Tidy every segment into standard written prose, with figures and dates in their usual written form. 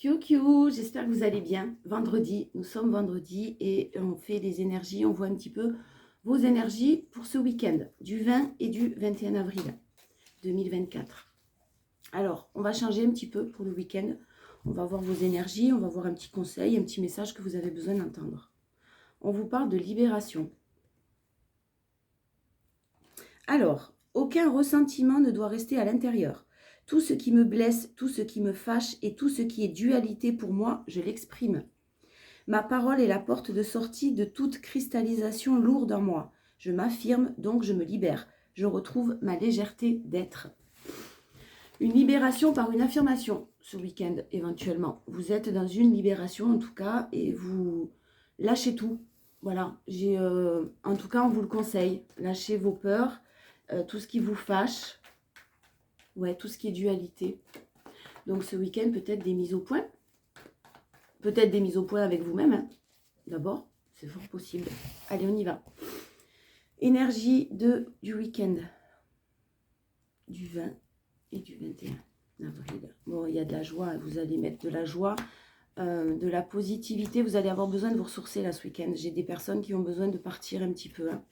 Kyo, j'espère que vous allez bien. Vendredi, nous sommes vendredi et on fait les énergies, on voit un petit peu vos énergies pour ce week-end du 20 et du 21 avril 2024. Alors, on va changer un petit peu pour le week-end. On va voir vos énergies, on va voir un petit conseil, un petit message que vous avez besoin d'entendre. On vous parle de libération. Alors, aucun ressentiment ne doit rester à l'intérieur. Tout ce qui me blesse, tout ce qui me fâche et tout ce qui est dualité pour moi, je l'exprime. Ma parole est la porte de sortie de toute cristallisation lourde en moi. Je m'affirme, donc je me libère. Je retrouve ma légèreté d'être. Une libération par une affirmation ce week-end, éventuellement. Vous êtes dans une libération, en tout cas, et vous lâchez tout. Voilà, en tout cas, on vous le conseille. Lâchez vos peurs, tout ce qui vous fâche, ouais, tout ce qui est dualité. Donc ce week-end, peut-être des mises au point. Peut-être des mises au point avec vous-même, hein. D'abord, c'est fort possible. Allez, on y va. Énergie du week-end. Du 20 et du 21 avril. Bon, il y a de la joie. Vous allez mettre de la joie, de la positivité. Vous allez avoir besoin de vous ressourcer là ce week-end. J'ai des personnes qui ont besoin de partir un petit peu, hein.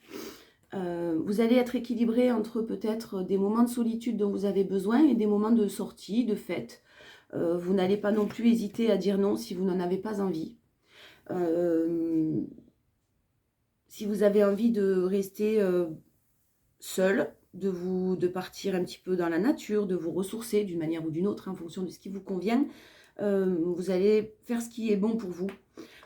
Vous allez être équilibré entre peut-être des moments de solitude dont vous avez besoin et des moments de sortie, de fête. Vous n'allez pas non plus hésiter à dire non si vous n'en avez pas envie. Si vous avez envie de rester seul, de partir un petit peu dans la nature, de vous ressourcer d'une manière ou d'une autre, hein, en fonction de ce qui vous convient, vous allez faire ce qui est bon pour vous.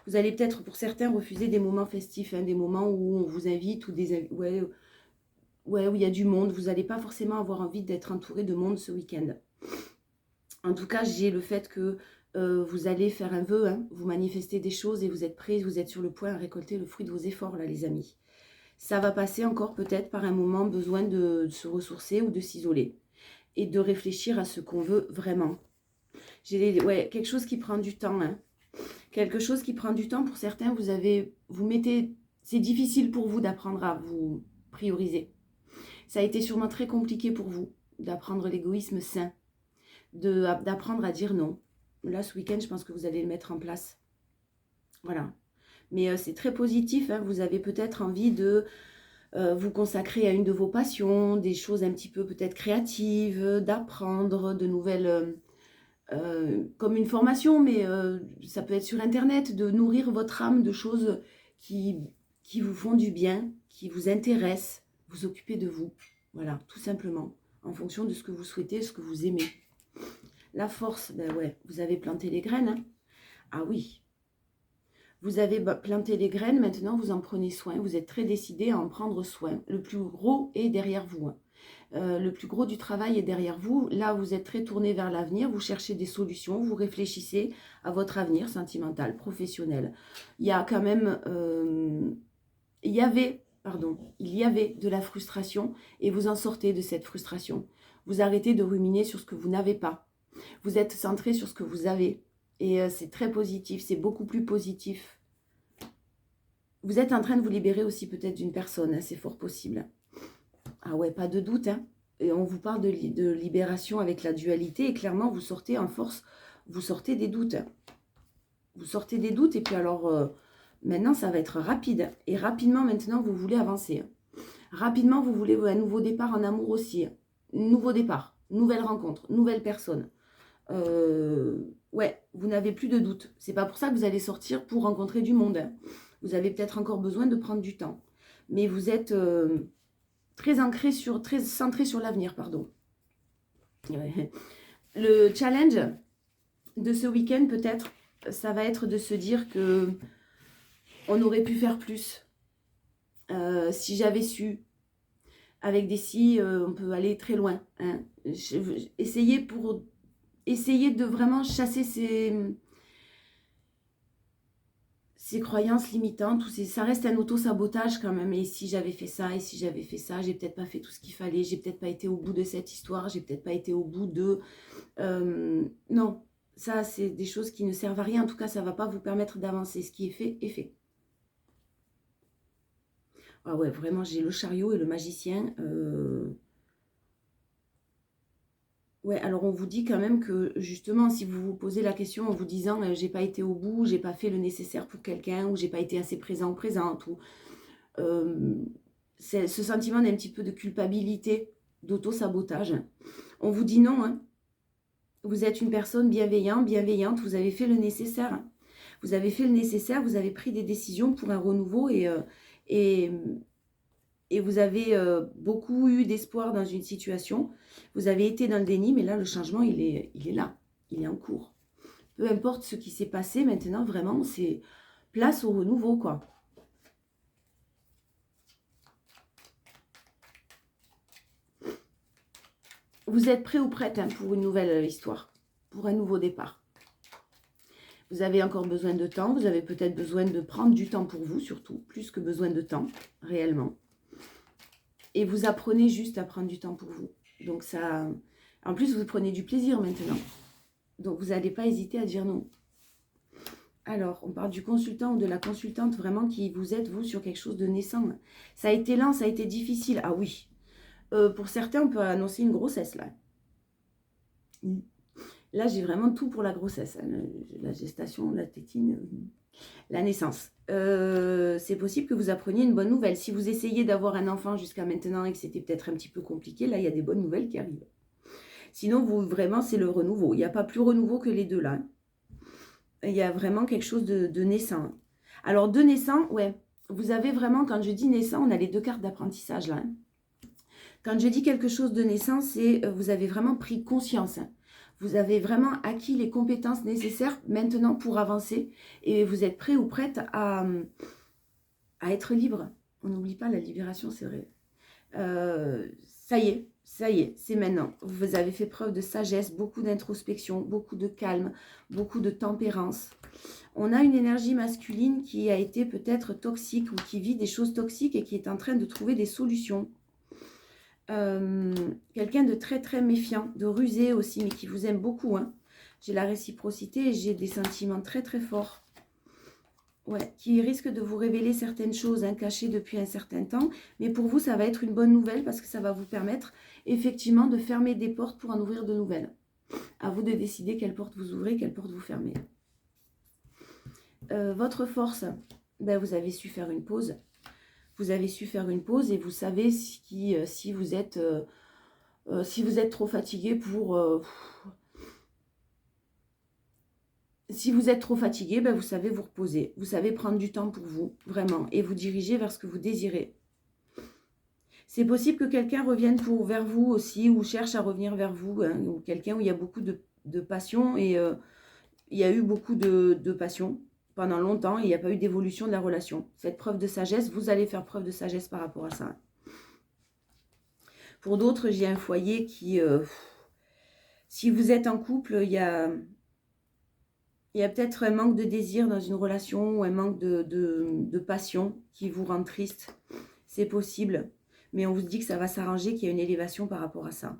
Vous allez peut-être, pour certains, refuser des moments festifs, hein, des moments où on vous invite, ou où il y a du monde. Vous n'allez pas forcément avoir envie d'être entouré de monde ce week-end. En tout cas, j'ai le fait que vous allez faire un vœu, hein, vous manifestez des choses et vous êtes prêts, vous êtes sur le point à récolter le fruit de vos efforts, là, les amis. Ça va passer encore peut-être par un moment besoin de se ressourcer ou de s'isoler et de réfléchir à ce qu'on veut vraiment. Quelque chose qui prend du temps, hein. Quelque chose qui prend du temps pour certains. C'est difficile pour vous d'apprendre à vous prioriser. Ça a été sûrement très compliqué pour vous d'apprendre l'égoïsme sain, d'apprendre à dire non. Là, ce week-end, je pense que vous allez le mettre en place. Voilà. Mais c'est très positif, hein. Vous avez peut-être envie de vous consacrer à une de vos passions, des choses un petit peu peut-être créatives, d'apprendre de nouvelles, comme une formation, mais ça peut être sur Internet, de nourrir votre âme de choses qui vous font du bien, qui vous intéressent, vous occuper de vous. Voilà, tout simplement, en fonction de ce que vous souhaitez, ce que vous aimez. La force, ben ouais, vous avez planté les graines, hein. Ah oui, vous avez planté les graines, maintenant vous en prenez soin, vous êtes très décidé à en prendre soin. Le plus gros est derrière vous, hein. Le plus gros du travail est derrière vous. Là, vous êtes très tourné vers l'avenir, vous cherchez des solutions, vous réfléchissez à votre avenir sentimental, professionnel. Il y a quand même, il y avait de la frustration et vous en sortez de cette frustration. Vous arrêtez de ruminer sur ce que vous n'avez pas. Vous êtes centré sur ce que vous avez et c'est très positif, c'est beaucoup plus positif. Vous êtes en train de vous libérer aussi peut-être d'une personne, hein, c'est fort possible. Ah ouais, pas de doute, hein. Et on vous parle de libération avec la dualité et clairement vous sortez en force, vous sortez des doutes. Vous sortez des doutes et puis alors maintenant ça va être rapide. Et rapidement maintenant vous voulez avancer. Rapidement vous voulez un nouveau départ en amour aussi. Nouveau départ, nouvelle rencontre, nouvelle personne. Ouais, vous n'avez plus de doute. C'est pas pour ça que vous allez sortir pour rencontrer du monde, hein. Vous avez peut-être encore besoin de prendre du temps. Mais vous êtes très centré sur l'avenir, pardon. Ouais. Le challenge de ce week-end, peut-être, ça va être de se dire que on aurait pu faire plus. Si j'avais su, avec des si, on peut aller très loin, hein. Essayer de vraiment chasser ces croyances limitantes, ça reste un auto-sabotage quand même. Et si j'avais fait ça, et si j'avais fait ça, j'ai peut-être pas fait tout ce qu'il fallait, j'ai peut-être pas été au bout de cette histoire, j'ai peut-être pas été au bout de... non, ça c'est des choses qui ne servent à rien. En tout cas, ça va pas vous permettre d'avancer. Ce qui est fait, est fait. Ah ouais, vraiment, j'ai le chariot et le magicien. Ouais, alors on vous dit quand même que justement, si vous vous posez la question en vous disant j'ai pas été au bout, j'ai pas fait le nécessaire pour quelqu'un, ou j'ai pas été assez présent ou présente, ou euh, ce sentiment d'un petit peu de culpabilité, d'auto-sabotage, on vous dit non, hein. Vous êtes une personne bienveillante, vous avez fait le nécessaire. Vous avez fait le nécessaire, vous avez pris des décisions pour un renouveau et, et vous avez beaucoup eu d'espoir dans une situation. Vous avez été dans le déni, mais là, le changement, il est là, il est en cours. Peu importe ce qui s'est passé, maintenant, vraiment, c'est place au renouveau, quoi. Vous êtes prêt ou prête hein, pour une nouvelle histoire, pour un nouveau départ. Vous avez encore besoin de temps, vous avez peut-être besoin de prendre du temps pour vous, surtout, plus que besoin de temps, réellement. Et vous apprenez juste à prendre du temps pour vous. Donc ça, en plus, vous prenez du plaisir maintenant. Donc vous n'allez pas hésiter à dire non. Alors, on parle du consultant ou de la consultante vraiment qui vous aide, vous, sur quelque chose de naissant. Ça a été lent, ça a été difficile. Ah oui. Pour certains, on peut annoncer une grossesse, là. Là, j'ai vraiment tout pour la grossesse. La gestation, la tétine, la naissance. C'est possible que vous appreniez une bonne nouvelle. Si vous essayez d'avoir un enfant jusqu'à maintenant et que c'était peut-être un petit peu compliqué, là, il y a des bonnes nouvelles qui arrivent. Sinon, vous, vraiment, c'est le renouveau. Il n'y a pas plus renouveau que les deux, là. Il y a vraiment quelque chose de naissant. Alors, de naissant, ouais. Vous avez vraiment, quand je dis naissant, on a les deux cartes d'apprentissage, là. Quand je dis quelque chose de naissant, c'est vous avez vraiment pris conscience. Vous avez vraiment acquis les compétences nécessaires maintenant pour avancer. Et vous êtes prêt ou prête à être libre. On n'oublie pas la libération, c'est vrai. Ça y est, c'est maintenant. Vous avez fait preuve de sagesse, beaucoup d'introspection, beaucoup de calme, beaucoup de tempérance. On a une énergie masculine qui a été peut-être toxique ou qui vit des choses toxiques et qui est en train de trouver des solutions. Quelqu'un de très très méfiant, de rusé aussi, mais qui vous aime beaucoup. Hein. J'ai la réciprocité et j'ai des sentiments très très forts. Ouais, qui risque de vous révéler certaines choses hein, cachées depuis un certain temps. Mais pour vous, ça va être une bonne nouvelle parce que ça va vous permettre effectivement de fermer des portes pour en ouvrir de nouvelles. À vous de décider quelle porte vous ouvrez, quelle porte vous fermez. Votre force, ben, vous avez su faire une pause. Vous avez su faire une pause et vous savez si vous êtes trop fatigué pour... si vous êtes trop fatigué, ben vous savez vous reposer. Vous savez prendre du temps pour vous, vraiment. Et vous diriger vers ce que vous désirez. C'est possible que quelqu'un revienne vers vous aussi ou cherche à revenir vers vous. Hein, ou quelqu'un où il y a beaucoup de passion et il y a eu beaucoup de passion pendant longtemps et il n'y a pas eu d'évolution de la relation. Faites preuve de sagesse, vous allez faire preuve de sagesse par rapport à ça. Pour d'autres, j'ai un foyer qui... si vous êtes en couple, il y a peut-être un manque de désir dans une relation ou un manque de passion qui vous rend triste. C'est possible. Mais on vous dit que ça va s'arranger, qu'il y a une élévation par rapport à ça.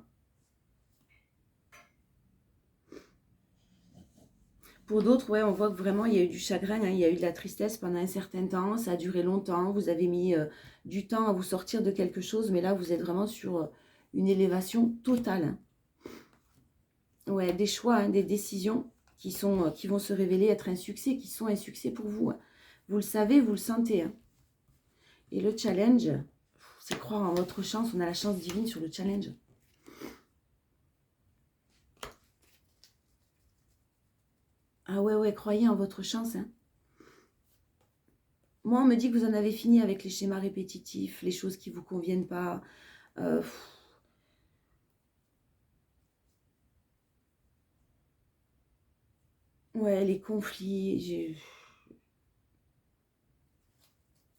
Pour d'autres, ouais, on voit que vraiment, il y a eu du chagrin, hein, il y a eu de la tristesse pendant un certain temps. Ça a duré longtemps. Vous avez mis du temps à vous sortir de quelque chose. Mais là, vous êtes vraiment sur une élévation totale. Ouais, des choix, hein, des décisions qui vont se révéler être un succès, qui sont un succès pour vous. Hein. Vous le savez, vous le sentez. Hein. Et le challenge, c'est croire en votre chance. On a la chance divine sur le challenge. Ah ouais, croyez en votre chance. Hein. Moi, on me dit que vous en avez fini avec les schémas répétitifs, les choses qui ne vous conviennent pas. Ouais, les conflits.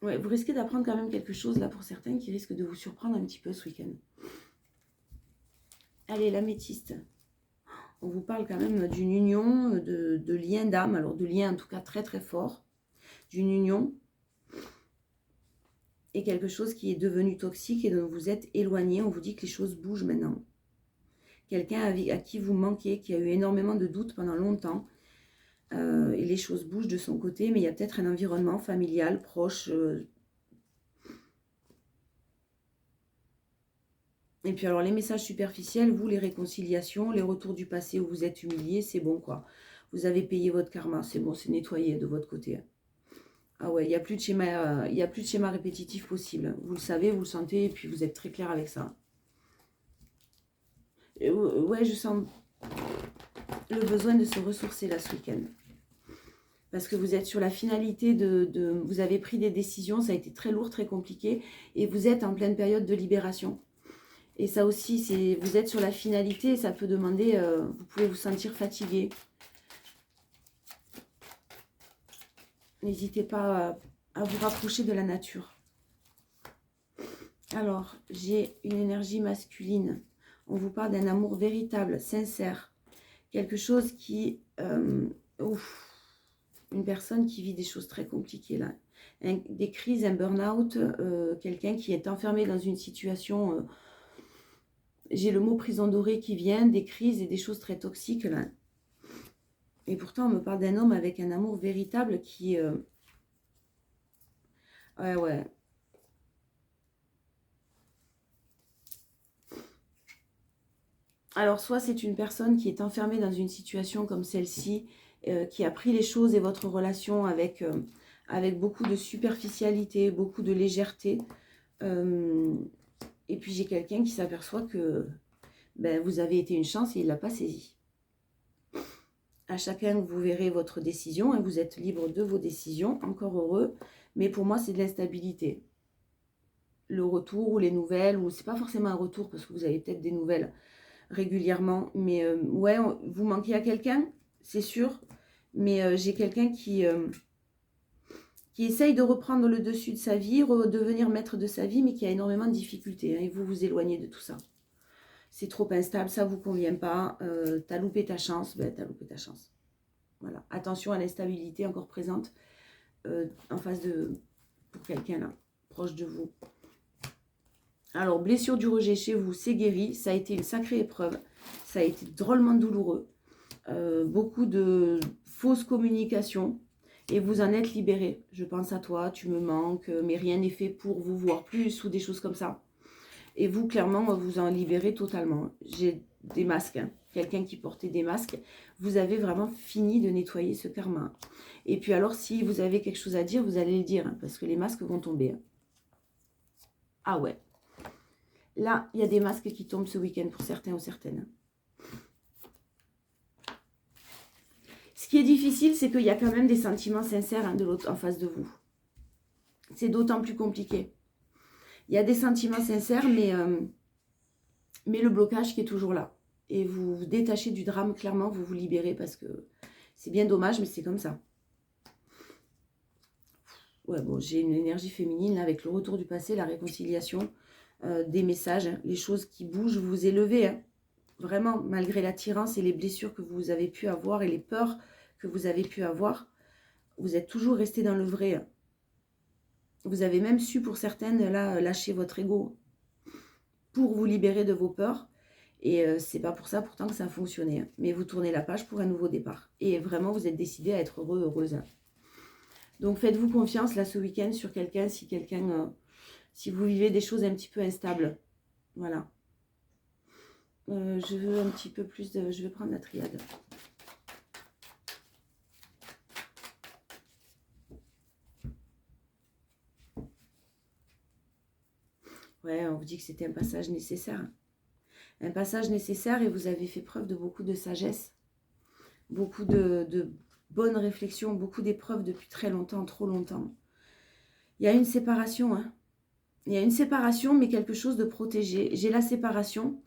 Ouais, vous risquez d'apprendre quand même quelque chose là pour certains qui risque de vous surprendre un petit peu ce week-end. Allez, l'améthyste. On vous parle quand même d'une union, de lien d'âme, alors de lien en tout cas très très fort, d'une union et quelque chose qui est devenu toxique et dont vous êtes éloigné. On vous dit que les choses bougent maintenant. Quelqu'un à qui vous manquez, qui a eu énormément de doutes pendant longtemps, et les choses bougent de son côté, mais il y a peut-être un environnement familial proche. Et puis alors, les messages superficiels, vous, les réconciliations, les retours du passé où vous êtes humilié, c'est bon, quoi. Vous avez payé votre karma, c'est bon, c'est nettoyé de votre côté. Ah ouais, il n'y a plus de schéma, il y a plus de schéma répétitif possible. Vous le savez, vous le sentez, et puis vous êtes très clair avec ça. Ouais, je sens le besoin de se ressourcer là ce week-end. Parce que vous êtes sur la finalité vous avez pris des décisions, ça a été très lourd, très compliqué, et vous êtes en pleine période de libération. Et ça aussi, vous êtes sur la finalité, et ça peut demander, vous pouvez vous sentir fatigué. N'hésitez pas à vous rapprocher de la nature. Alors, j'ai une énergie masculine. On vous parle d'un amour véritable, sincère. Quelque chose qui... une personne qui vit des choses très compliquées là. Des crises, un burn-out, quelqu'un qui est enfermé dans une situation... j'ai le mot prison dorée qui vient, des crises et des choses très toxiques là. Et pourtant, on me parle d'un homme avec un amour véritable qui... ouais. Alors, soit c'est une personne qui est enfermée dans une situation comme celle-ci, qui a pris les choses et votre relation avec beaucoup de superficialité, beaucoup de légèreté. Et puis, j'ai quelqu'un qui s'aperçoit que vous avez été une chance et il ne l'a pas saisi. À chacun, vous verrez votre décision et vous êtes libre de vos décisions, encore heureux. Mais pour moi, c'est de l'instabilité. Le retour ou les nouvelles, ou c'est pas forcément un retour parce que vous avez peut-être des nouvelles régulièrement, mais ouais, vous manquez à quelqu'un, c'est sûr, mais j'ai quelqu'un qui essaye de reprendre le dessus de sa vie, redevenir maître de sa vie, mais qui a énormément de difficultés, hein, et vous vous éloignez de tout ça. C'est trop instable, ça vous convient pas, t'as loupé ta chance, t'as loupé ta chance. Voilà, attention à l'instabilité encore présente en face pour quelqu'un là, proche de vous. Alors, blessure du rejet chez vous, c'est guéri. Ça a été une sacrée épreuve. Ça a été drôlement douloureux. Beaucoup de fausses communications. Et vous en êtes libéré. Je pense à toi, tu me manques, mais rien n'est fait pour vous voir plus ou des choses comme ça. Et vous, clairement, vous en libérez totalement. J'ai des masques. Hein. Quelqu'un qui portait des masques. Vous avez vraiment fini de nettoyer ce karma. Et puis alors, si vous avez quelque chose à dire, vous allez le dire. Hein, parce que les masques vont tomber. Hein. Ah ouais. Là, il y a des masques qui tombent ce week-end pour certains ou certaines. Ce qui est difficile, c'est qu'il y a quand même des sentiments sincères hein, de l'autre en face de vous. C'est d'autant plus compliqué. Il y a des sentiments sincères, mais le blocage qui est toujours là. Et vous vous détachez du drame, clairement, vous vous libérez parce que c'est bien dommage, mais c'est comme ça. Ouais, bon, j'ai une énergie féminine là, avec le retour du passé, la réconciliation, des messages, hein, les choses qui bougent, vous vous élevez. Hein. Vraiment, malgré l'attirance et les blessures que vous avez pu avoir et les peurs que vous avez pu avoir, vous êtes toujours resté dans le vrai. Hein. Vous avez même su, pour certaines, là, lâcher votre ego pour vous libérer de vos peurs. Et c'est pas pour ça, pourtant, que ça a fonctionné. Hein. Mais vous tournez la page pour un nouveau départ. Et vraiment, vous êtes décidé à être heureux, heureuse. Hein. Donc, faites-vous confiance, là, ce week-end, sur quelqu'un, si vous vivez des choses un petit peu instables. Voilà. Je veux un petit peu plus de... Je vais prendre la triade. Ouais, on vous dit que c'était un passage nécessaire. Un passage nécessaire et vous avez fait preuve de beaucoup de sagesse. Beaucoup de bonnes réflexions, beaucoup d'épreuves depuis très longtemps, trop longtemps. Il y a une séparation, hein. Il y a une séparation, mais quelque chose de protégé. J'ai la séparation,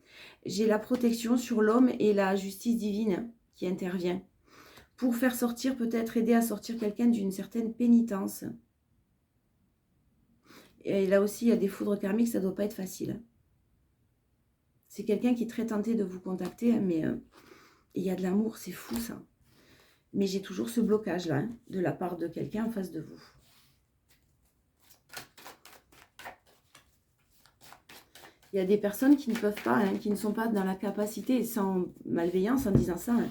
j'ai la protection sur l'homme et la justice divine qui intervient. Pour faire sortir, peut-être aider à sortir quelqu'un d'une certaine pénitence. Et là aussi, il y a des foudres karmiques, ça ne doit pas être facile. C'est quelqu'un qui est très tenté de vous contacter, mais il y a de l'amour, c'est fou ça. Mais j'ai toujours ce blocage-là, hein, de la part de quelqu'un en face de vous. Il y a des personnes qui ne peuvent pas, hein, qui ne sont pas dans la capacité, sans malveillance en disant ça, hein,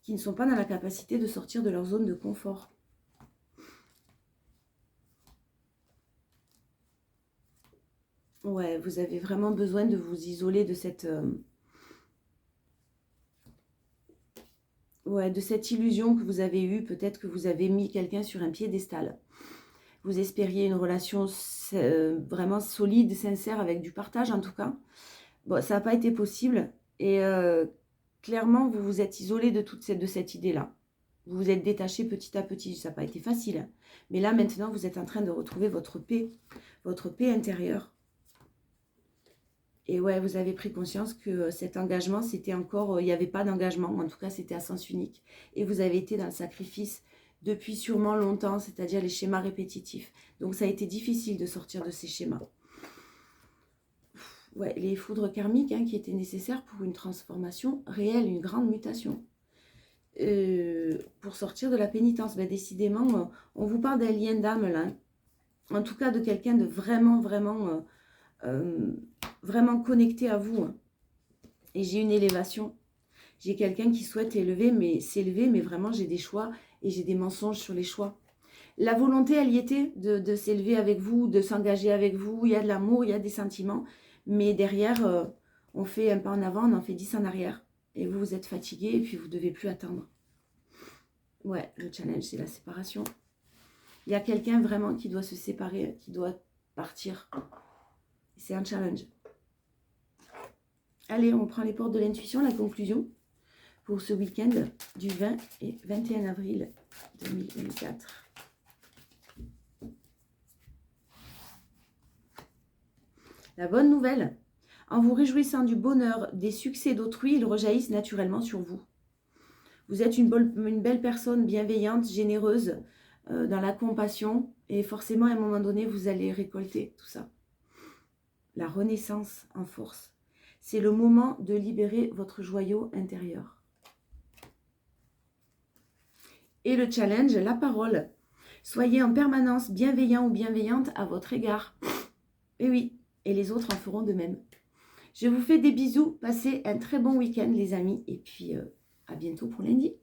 qui ne sont pas dans la capacité de sortir de leur zone de confort. Ouais, vous avez vraiment besoin de vous isoler de ouais, de cette illusion que vous avez eue. Peut-être que vous avez mis quelqu'un sur un piédestal. Vous espériez une relation vraiment solide, sincère, avec du partage en tout cas. Bon, ça n'a pas été possible. Et clairement, vous vous êtes isolé de cette idée-là. Vous vous êtes détaché petit à petit. Ça n'a pas été facile, hein. Mais là, maintenant, vous êtes en train de retrouver votre paix intérieure. Et ouais, vous avez pris conscience que cet engagement, c'était encore... il n'y avait pas d'engagement. En tout cas, c'était à sens unique. Et vous avez été dans le sacrifice depuis sûrement longtemps, c'est-à-dire les schémas répétitifs. Donc, ça a été difficile de sortir de ces schémas. Ouais, les foudres karmiques, hein, qui étaient nécessaires pour une transformation réelle, une grande mutation. Pour sortir de la pénitence, ben, décidément, on vous parle d'un lien d'âme, là. En tout cas, de quelqu'un de vraiment, vraiment, vraiment connecté à vous, hein. Et j'ai une élévation. J'ai quelqu'un qui souhaite s'élever, mais vraiment, j'ai des choix et j'ai des mensonges sur les choix. La volonté, elle y était, de s'élever avec vous, de s'engager avec vous. Il y a de l'amour, il y a des sentiments. Mais derrière, on fait un pas en avant, on en fait 10 en arrière. Et vous, vous êtes fatigué et puis vous ne devez plus attendre. Ouais, le challenge, c'est la séparation. Il y a quelqu'un vraiment qui doit se séparer, qui doit partir. C'est un challenge. Allez, on prend les portes de l'intuition, la conclusion pour ce week-end du 20 et 21 avril 2024. La bonne nouvelle, en vous réjouissant du bonheur, des succès d'autrui, ils rejaillissent naturellement sur vous. Vous êtes une belle personne, bienveillante, généreuse, dans la compassion, et forcément, à un moment donné, vous allez récolter tout ça. La renaissance en force. C'est le moment de libérer votre joyau intérieur. Et le challenge, la parole. Soyez en permanence bienveillant ou bienveillante à votre égard. Et oui, et les autres en feront de même. Je vous fais des bisous. Passez un très bon week-end, les amis. Et puis, à bientôt pour lundi.